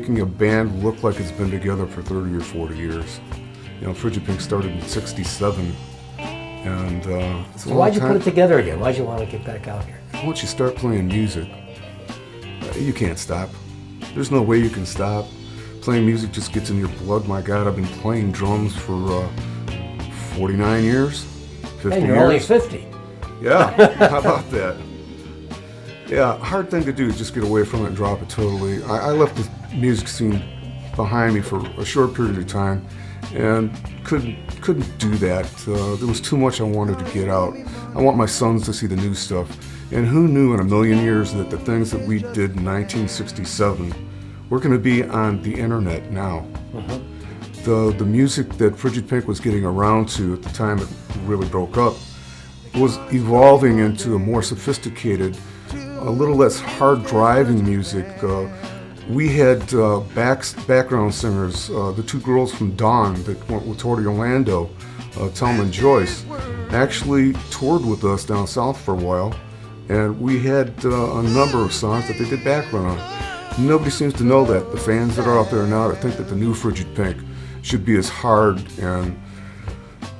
making a band look like it's been together for 30 or 40 years. You know, Frijid Pink started in '67, and it's a So long why'd you time. put it together again? Why'd you want to get back out here? Once you start playing music, you can't stop. There's no way you can stop. Playing music just gets in your blood. My God, I've been playing drums for 49 years, 50 And you're years. only 50. Yeah, how about that? Yeah, hard thing to do is just get away from it and drop it totally. I left the music scene behind me for a short period of time and couldn't do that. There was too much I wanted to get out. I want my sons to see the new stuff. And who knew in a million years that the things that we did in 1967 were going to be on the internet now. The music that Frijid Pink was getting around to at the time it really broke up was evolving into a more sophisticated, a little less hard driving music. We had background singers, the two girls from Dawn that went with Tori Orlando, Thelma and Joyce, actually toured with us down south for a while, and we had a number of songs that they did background on. Nobody seems to know that. The fans that are out there now that think that the new Frijid Pink should be as hard and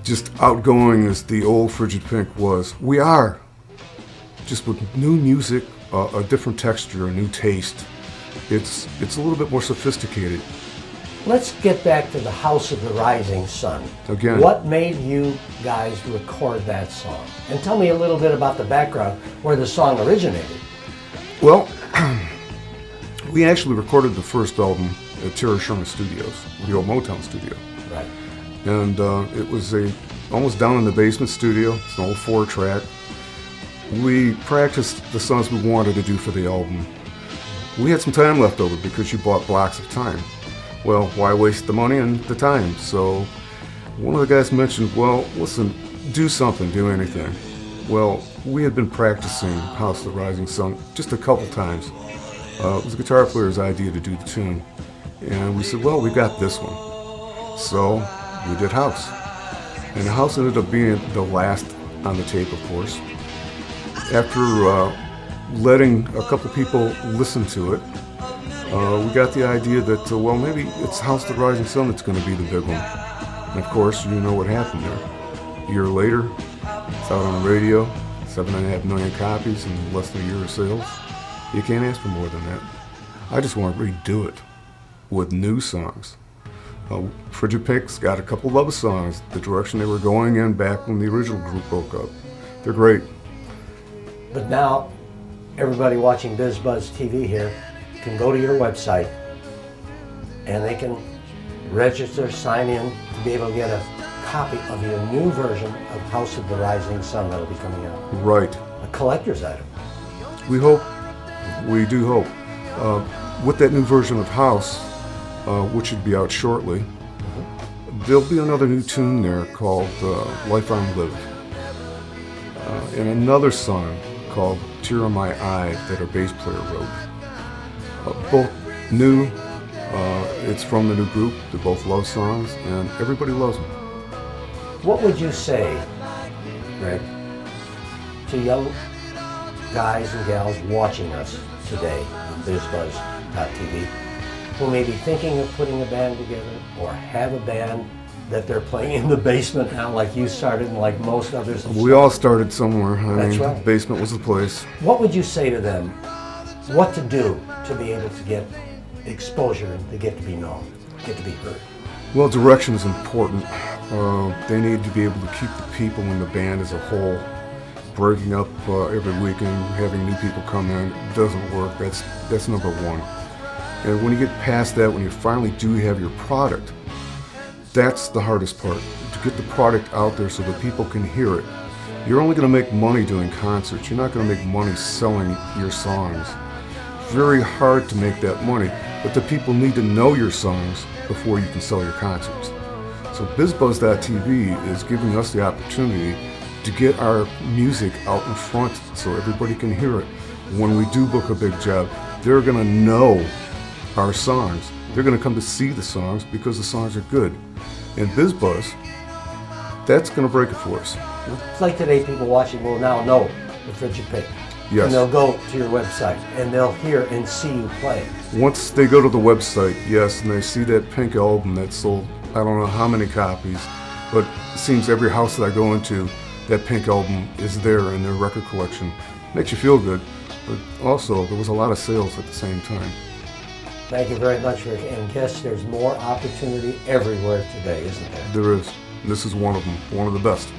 just outgoing as the old Frijid Pink was. We are, just with new music, a different texture, a new taste. It's a little bit more sophisticated. Let's get back to the House of the Rising Sun. Again. What made you guys record that song? And tell me a little bit about the background where the song originated. Well, we actually recorded the first album at Terry Sherman Studios, the old Motown studio. Right. And it was almost down in the basement studio. It's an old 4-track. We practiced the songs we wanted to do for the album. We had some time left over because you bought blocks of time. Well, why waste the money and the time? So one of the guys mentioned, well, listen, do something, do anything. Well, we had been practicing House of the Rising Sun just a couple times. It was the guitar player's idea to do the tune. And we said, well, we got this one. So we did House. And House ended up being the last on the tape, of course. After letting a couple people listen to it, we got the idea that, well, maybe it's House of the Rising Sun that's going to be the big one. And of course, you know what happened there. A year later, it's out on the radio, 7.5 million copies and less than a year of sales. You can't ask for more than that. I just want to redo it with new songs. Frijid Pink's got a couple of love songs, the direction they were going in back when the original group broke up. They're great. But now, everybody watching Biz Buz TV here can go to your website and they can register, sign in to be able to get a copy of your new version of House of the Rising Sun that'll be coming out. Right. A collector's item. We hope, we do hope, with that new version of House, which should be out shortly, there'll be another new tune there called Life on Live, and another song called Tear in My Eye that our bass player wrote. Both new, it's from the new group, they're both love songs, and everybody loves them. What would you say, Greg, to young guys and gals watching us today on BizBuzz.tv who may be thinking of putting a band together or have a band that they're playing in the basement now like you started and like most others? We all started somewhere. That's right. The basement was the place. What would you say to them, what to do to be able to get exposure and to get to be known, get to be heard? Well, direction is important. They need to be able to keep the people in the band as a whole. Breaking up every weekend, having new people come in, doesn't work. That's number one. And when you get past that, when you finally do have your product, that's the hardest part, to get the product out there so that people can hear it. You're only going to make money doing concerts. You're not going to make money selling your songs. Very hard to make that money, but the people need to know your songs before you can sell your concerts. So BizBuzz.tv is giving us the opportunity to get our music out in front so everybody can hear it. When we do book a big job, they're going to know our songs. They're going to come to see the songs because the songs are good. And BizBuzz, that's going to break it for us. Like today, people watching will now know the Frijid Pink. Yes. And they'll go to your website and they'll hear and see you play. Once they go to the website, yes, and they see that Pink album that sold, I don't know how many copies, but it seems every house that I go into, that Pink album is there in their record collection. Makes you feel good, but also there was a lot of sales at the same time. Thank you very much, Rick. And guess there's more opportunity everywhere today, isn't there? There is. This is one of them, one of the best.